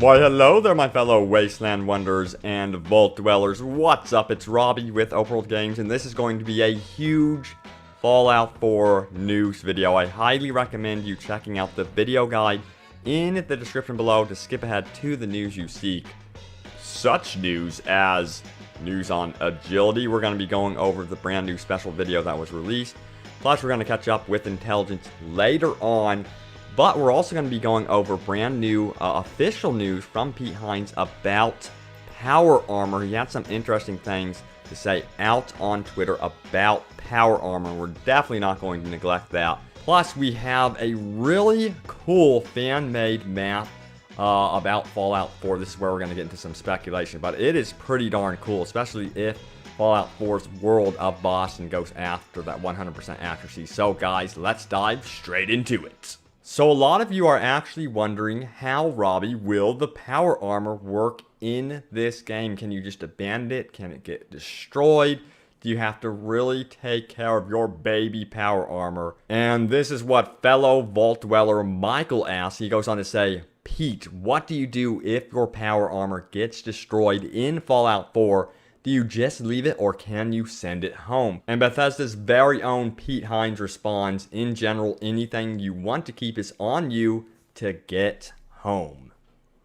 Why hello there my fellow Wasteland Wanderers and Vault Dwellers, what's up? It's Robbie with Openworld Games, and this is going to be a huge Fallout 4 news video. I highly recommend you checking out the video guide in the description below to skip ahead to the news you seek. Such news as news on agility. We're going to be going over the brand new special video that was released, plus we're going to catch up with intelligence later on. But we're also going to be going over brand new official news from Pete Hines about power armor. He had some interesting things to say out on Twitter about power armor. We're definitely not going to neglect that. Plus, we have a really cool fan-made map about Fallout 4. This is where we're going to get into some speculation, but it is pretty darn cool, especially if Fallout 4's world of Boston goes after that 100% accuracy. So guys, let's dive straight into it. So a lot of you are actually wondering, how, Robbie, will the power armor work in this game? Can you just abandon it? Can it get destroyed? Do you have to really take care of your baby power armor? And this is what fellow Vault Dweller Michael asks. He goes on to say, Pete, what do you do if your power armor gets destroyed in Fallout 4? Do you just leave it, or can you send it home? And Bethesda's very own Pete Hines responds, in general, anything you want to keep is on you to get home.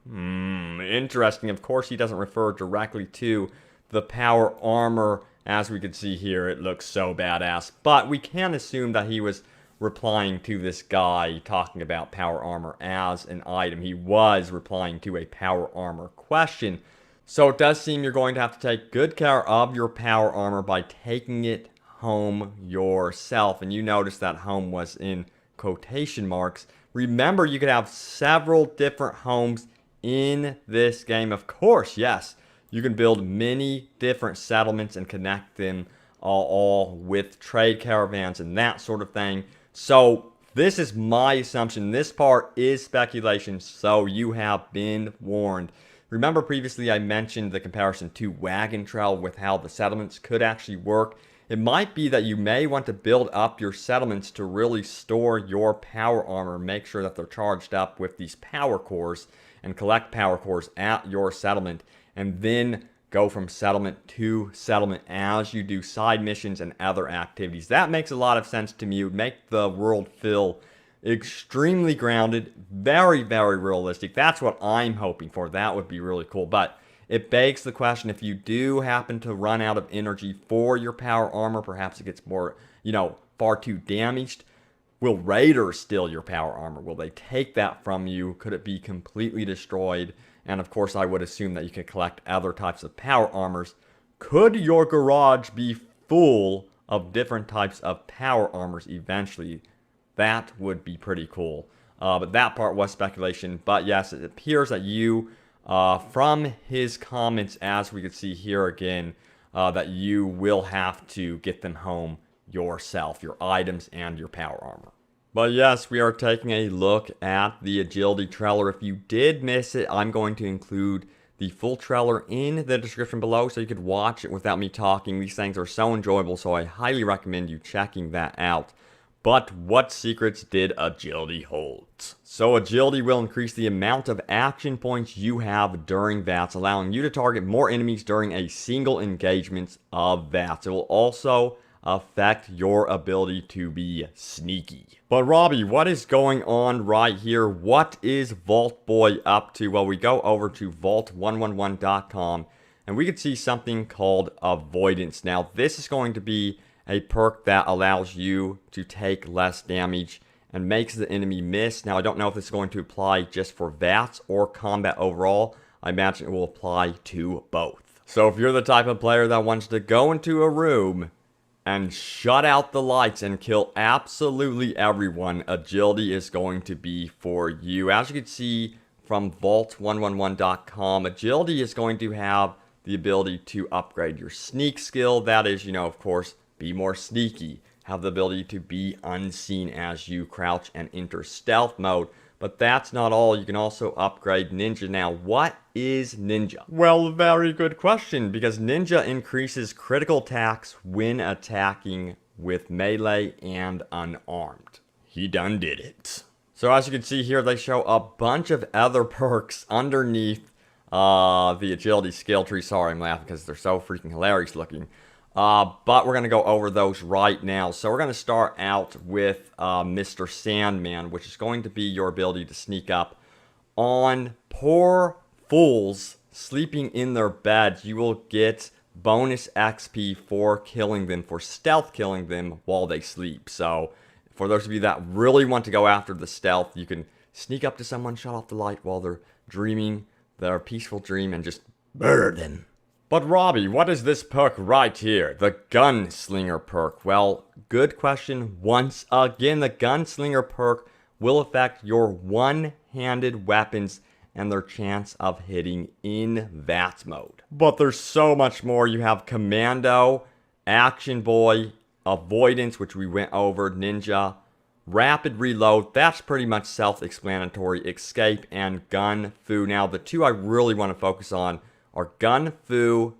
Interesting. Of course, he doesn't refer directly to the power armor. As we can see here, it looks so badass. But we can assume that he was replying to this guy talking about power armor as an item. He was replying to a power armor question. So it does seem you're going to have to take good care of your power armor by taking it home yourself. And you notice that home was in quotation marks. Remember, you could have several different homes in this game. Of course, yes, you can build many different settlements and connect them all with trade caravans and that sort of thing. So this is my assumption. This part is speculation, so you have been warned. Remember previously I mentioned the comparison to Wagon Trail with how the settlements could actually work. It might be that you may want to build up your settlements to really store your power armor, make sure that they're charged up with these power cores, and collect power cores at your settlement, and then go from settlement to settlement as you do side missions and other activities. That makes a lot of sense to me. It would make the world feel extremely grounded, very, very realistic. That's what I'm hoping for. That would be really cool. But it begs the question, if you do happen to run out of energy for your power armor, perhaps it gets more, far too damaged, will raiders steal your power armor? Will they take that from you? Could it be completely destroyed? And of course, I would assume that you can collect other types of power armors. Could your garage be full of different types of power armors eventually? That would be pretty cool. But that part was speculation. But yes, it appears that you, from his comments, as we could see here again, that you will have to get them home yourself, your items and your power armor. But yes, we are taking a look at the agility trailer. If you did miss it, I'm going to include the full trailer in the description below so you could watch it without me talking. These things are so enjoyable, so I highly recommend you checking that out. But what secrets did agility hold? So agility will increase the amount of action points you have during VATS, allowing you to target more enemies during a single engagement of VATS. It will also affect your ability to be sneaky. But Robbie, what is going on right here? What is Vault Boy up to? Well, we go over to vault111.com and we could see something called Avoidance. Now, this is going to be a perk that allows you to take less damage and makes the enemy miss. Now, I don't know if this is going to apply just for VATS or combat overall. I imagine it will apply to both. So if you're the type of player that wants to go into a room and shut out the lights and kill absolutely everyone, agility is going to be for you. As you can see from vault111.com, agility is going to have the ability to upgrade your sneak skill. That is, of course, be more sneaky, have the ability to be unseen as you crouch and enter stealth mode. But that's not all. You can also upgrade Ninja. Now, what is Ninja? Well, very good question, because Ninja increases critical attacks when attacking with melee and unarmed. He done did it. So as you can see here, they show a bunch of other perks underneath the agility skill tree. Sorry, I'm laughing because they're so freaking hilarious looking. But we're going to go over those right now. So we're going to start out with Mr. Sandman, which is going to be your ability to sneak up on poor fools sleeping in their beds. You will get bonus XP for killing them, for stealth killing them while they sleep. So for those of you that really want to go after the stealth, you can sneak up to someone, shut off the light while they're dreaming their peaceful dream, and just murder them. But Robbie, what is this perk right here? The Gunslinger perk. Well, good question. Once again, the Gunslinger perk will affect your one-handed weapons and their chance of hitting in VATS mode. But there's so much more. You have Commando, Action Boy, Avoidance, which we went over, Ninja, Rapid Reload, that's pretty much self-explanatory, Escape, and Gun Fu. Now, the two I really want to focus on are Gun Fu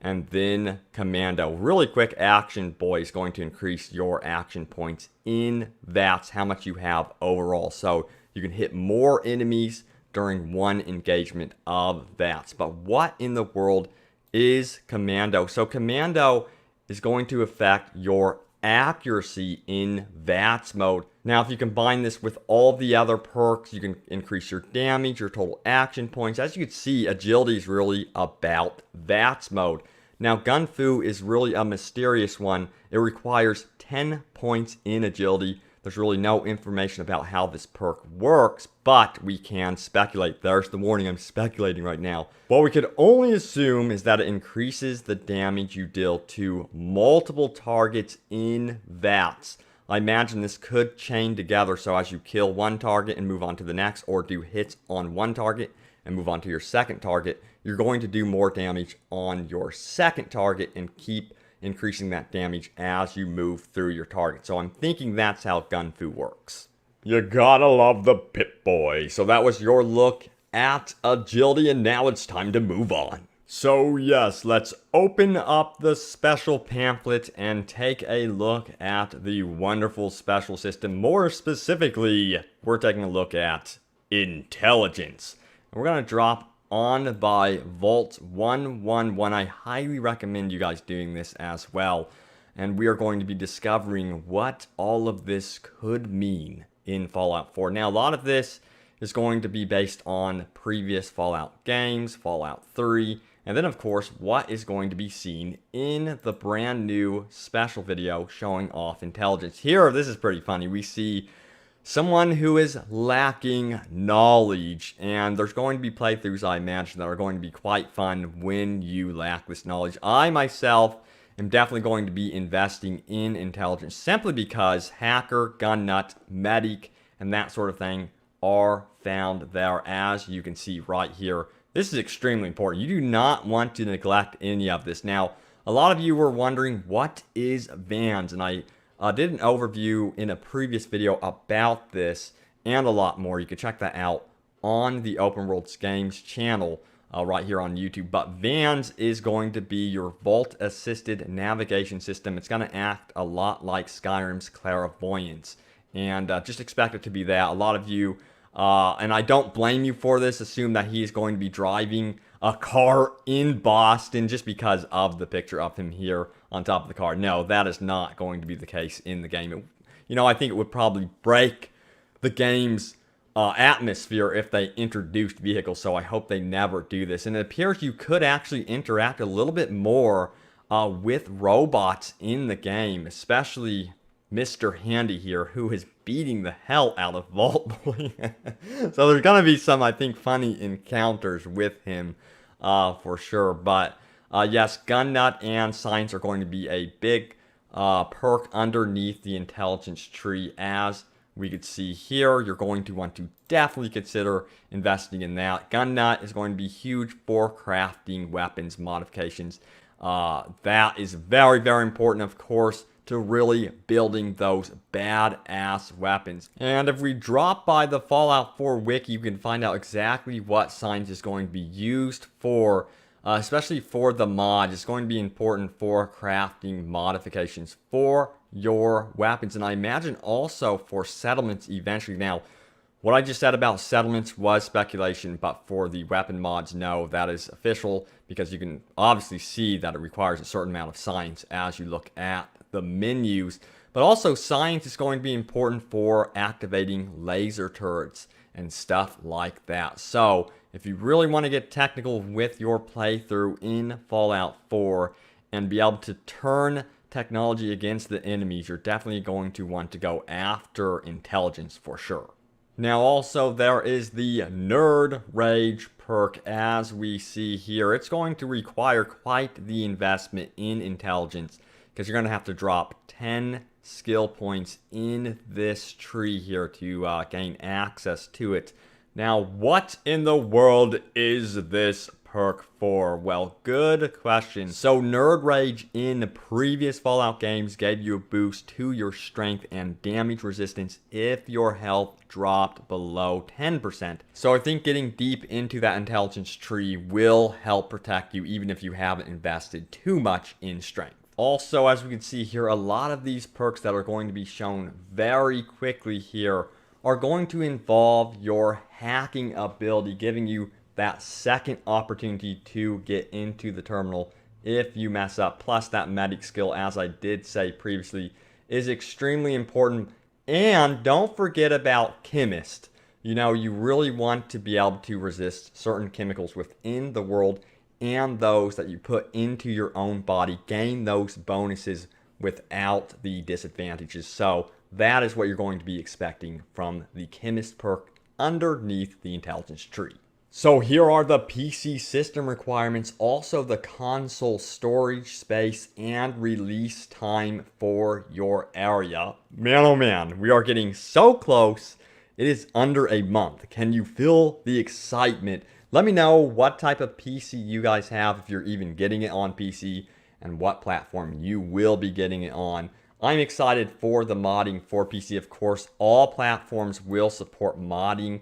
and then Commando. Really quick, Action Boy is going to increase your action points in VATS, how much you have overall. So you can hit more enemies during one engagement of VATS. But what in the world is Commando? So Commando is going to affect your accuracy in VATS mode. Now, if you combine this with all the other perks, you can increase your damage, your total action points. As you can see, agility is really about VATS mode. Now, Gun Fu is really a mysterious one. It requires 10 points in agility. There's really no information about how this perk works, but we can speculate. There's the warning, I'm speculating right now. What we could only assume is that it increases the damage you deal to multiple targets in VATS. I imagine this could chain together, so as you kill one target and move on to the next, or do hits on one target and move on to your second target, you're going to do more damage on your second target and keep increasing that damage as you move through your target. So I'm thinking that's how Gun Fu works. You gotta love the Pip-Boy. So that was your look at agility, and now it's time to move on. So yes, let's open up the special pamphlet and take a look at the wonderful special system. More specifically, we're taking a look at intelligence. We're gonna drop on by Vault 111. I highly recommend you guys doing this as well. And we are going to be discovering what all of this could mean in Fallout 4. Now, a lot of this is going to be based on previous Fallout games, Fallout 3, and then, of course, what is going to be seen in the brand new special video showing off intelligence. Here, this is pretty funny. We see someone who is lacking knowledge, and there's going to be playthroughs, I imagine, that are going to be quite fun when you lack this knowledge. I myself am definitely going to be investing in intelligence simply because hacker, gun nut, medic, and that sort of thing are found there, as you can see right here. This is extremely important. You do not want to neglect any of this. Now, a lot of you were wondering, what is Vans? And I did an overview in a previous video about this and a lot more. You can check that out on the Open Worlds Games channel right here on YouTube. But Vans is going to be your vault-assisted navigation system. It's going to act a lot like Skyrim's Clairvoyance. And just expect it to be that. A lot of you, and I don't blame you for this, assume that he's going to be driving a car in Boston just because of the picture of him here on top of the car. No, that is not going to be the case in the game. I think it would probably break the game's atmosphere if they introduced vehicles, so I hope they never do this. And it appears you could actually interact a little bit more with robots in the game, especially Mr. Handy here, who is beating the hell out of Vault Boy. So there's going to be some, I think, funny encounters with him for sure. But yes, Gun Nut and Science are going to be a big perk underneath the intelligence tree. As we could see here, you're going to want to definitely consider investing in that. Gun Nut is going to be huge for crafting weapons modifications. That is very, very important, of course, to really building those badass weapons. And if we drop by the Fallout 4 wiki, you can find out exactly what Science is going to be used for, especially for the mod. It's going to be important for crafting modifications for your weapons, and I imagine also for settlements eventually. Now, What I just said about settlements was speculation, but for the weapon mods, no, that is official, because you can obviously see that it requires a certain amount of science as you look at the menus. But also, science is going to be important for activating laser turrets and stuff like that. So, if you really want to get technical with your playthrough in Fallout 4 and be able to turn technology against the enemies, you're definitely going to want to go after intelligence for sure. Now also there is the Nerd Rage perk, as we see here. It's going to require quite the investment in intelligence, because you're going to have to drop 10 skill points in this tree here to gain access to it. Now, what in the world is this perk for? Well, good question. So Nerd Rage in previous Fallout games gave you a boost to your strength and damage resistance if your health dropped below 10%. So I think getting deep into that intelligence tree will help protect you even if you haven't invested too much in strength. Also, as we can see here, a lot of these perks that are going to be shown very quickly here are going to involve your hacking ability, giving you that second opportunity to get into the terminal if you mess up. Plus that medic skill, as I did say previously, is extremely important. And don't forget about chemist. You know, you really want to be able to resist certain chemicals within the world, and those that you put into your own body gain those bonuses without the disadvantages. So that is what you're going to be expecting from the chemist perk underneath the intelligence tree. So here are the PC system requirements, also the console storage space and release time for your area. Man, oh man, we are getting so close. It is under a month. Can you feel the excitement? Let me know what type of PC you guys have, if you're even getting it on PC, and what platform you will be getting it on. I'm excited for the modding for PC. Of course, all platforms will support modding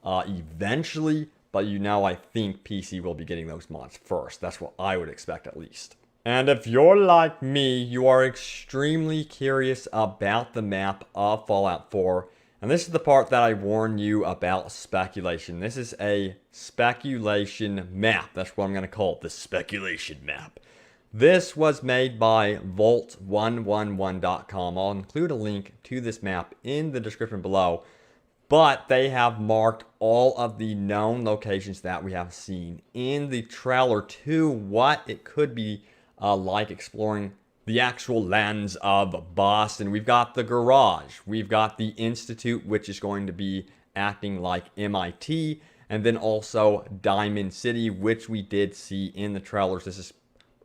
eventually. But you know, I think PC will be getting those mods first. That's what I would expect at least. And if you're like me, you are extremely curious about the map of Fallout 4. And this is the part that I warn you about speculation. This is a speculation map. That's what I'm going to call it, the speculation map. This was made by Vault111.com. I'll include a link to this map in the description below. But they have marked all of the known locations that we have seen in the trailer to what it could be like exploring the actual lands of Boston. We've got the garage. We've got the Institute, which is going to be acting like MIT. And then also Diamond City, which we did see in the trailers. This is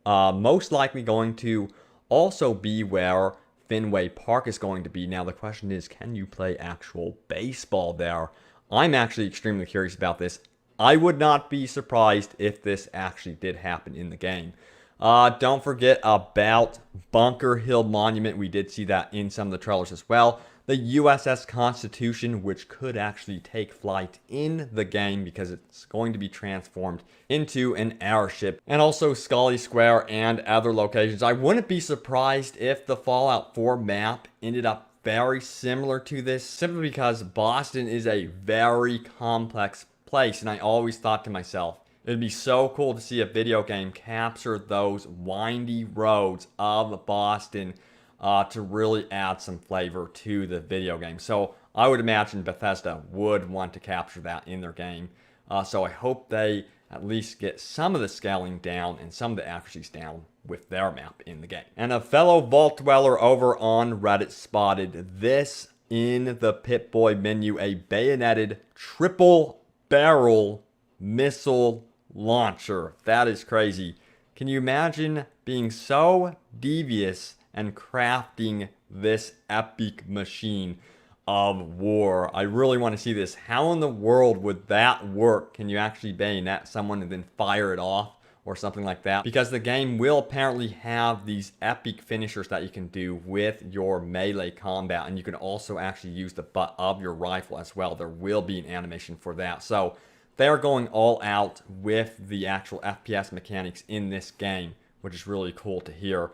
most likely going to also be where Fenway Park is going to be. Now the question is, can you play actual baseball there? I'm actually extremely curious about this. I would not be surprised if this actually did happen in the game. Don't forget about Bunker Hill Monument. We did see that in some of the trailers as well. The USS Constitution, which could actually take flight in the game because it's going to be transformed into an airship. And also Scully Square and other locations. I wouldn't be surprised if the Fallout 4 map ended up very similar to this, simply because Boston is a very complex place. And I always thought to myself, it'd be so cool to see a video game capture those windy roads of Boston to really add some flavor to the video game. So I would imagine Bethesda would want to capture that in their game. So I hope they at least get some of the scaling down and some of the accuracies down with their map in the game. And a fellow Vault Dweller over on Reddit spotted this in the Pip-Boy menu, a Bayonetted triple barrel missile launcher. That is crazy. Can you imagine being so devious and crafting this epic machine of war? I really want to see this. How in the world would that work? Can you actually bayonet someone and then fire it off or something like that? Because the game will apparently have these epic finishers that you can do with your melee combat, and you can also actually use the butt of your rifle as well. There will be an animation for that. So they are going all out with the actual FPS mechanics in this game, which is really cool to hear.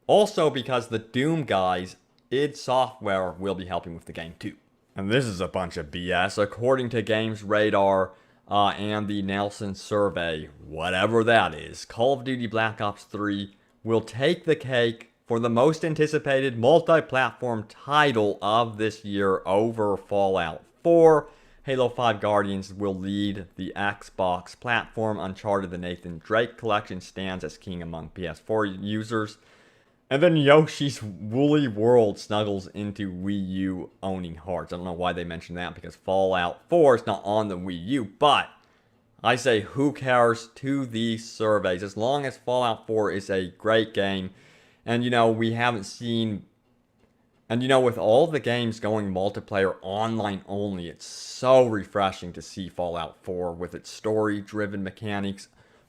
Also, because the Doom guys, id Software, will be helping with the game too. And this is a bunch of BS. According to Games Radar and the Nelson survey, whatever that is, Call of Duty Black Ops 3 will take the cake for the most anticipated multi-platform title of this year over Fallout 4. Halo 5 Guardians will lead the Xbox platform. Uncharted the Nathan Drake collection stands as king among PS4 users. And then Yoshi's Woolly World snuggles into Wii U owning hearts. I don't know why they mentioned that because Fallout 4 is not on the Wii U. But I say who cares to these surveys. As long as Fallout 4 is a great game. And we haven't seen... And with all the games going multiplayer online only, it's so refreshing to see Fallout 4 with its story-driven mechanics,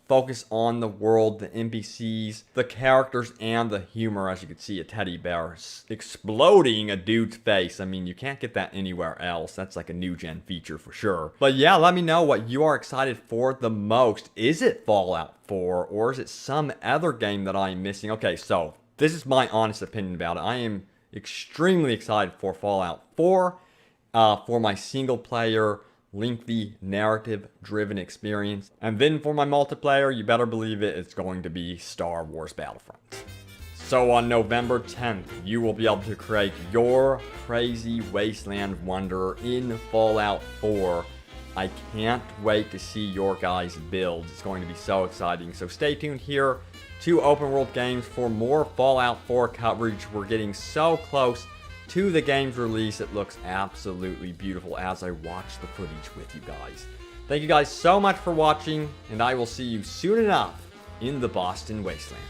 focus on the world, the NPCs, the characters, and the humor. As you can see, a teddy bear exploding a dude's face. I mean, you can't get that anywhere else. That's like a new-gen feature for sure. But yeah, let me know what you are excited for the most. Is it Fallout 4, or is it some other game that I'm missing? Okay, so this is my honest opinion about it. I am extremely excited for Fallout 4, for my single-player, lengthy, narrative-driven experience. And then for my multiplayer, you better believe it, it's going to be Star Wars Battlefront. So on November 10th, you will be able to create your crazy wasteland wonder in Fallout 4. I can't wait to see your guys' builds. It's going to be so exciting. So stay tuned here to Open World Games for more Fallout 4 coverage. We're getting so close to the game's release. It looks absolutely beautiful as I watch the footage with you guys. Thank you guys so much for watching, and I will see you soon enough in the Boston Wasteland.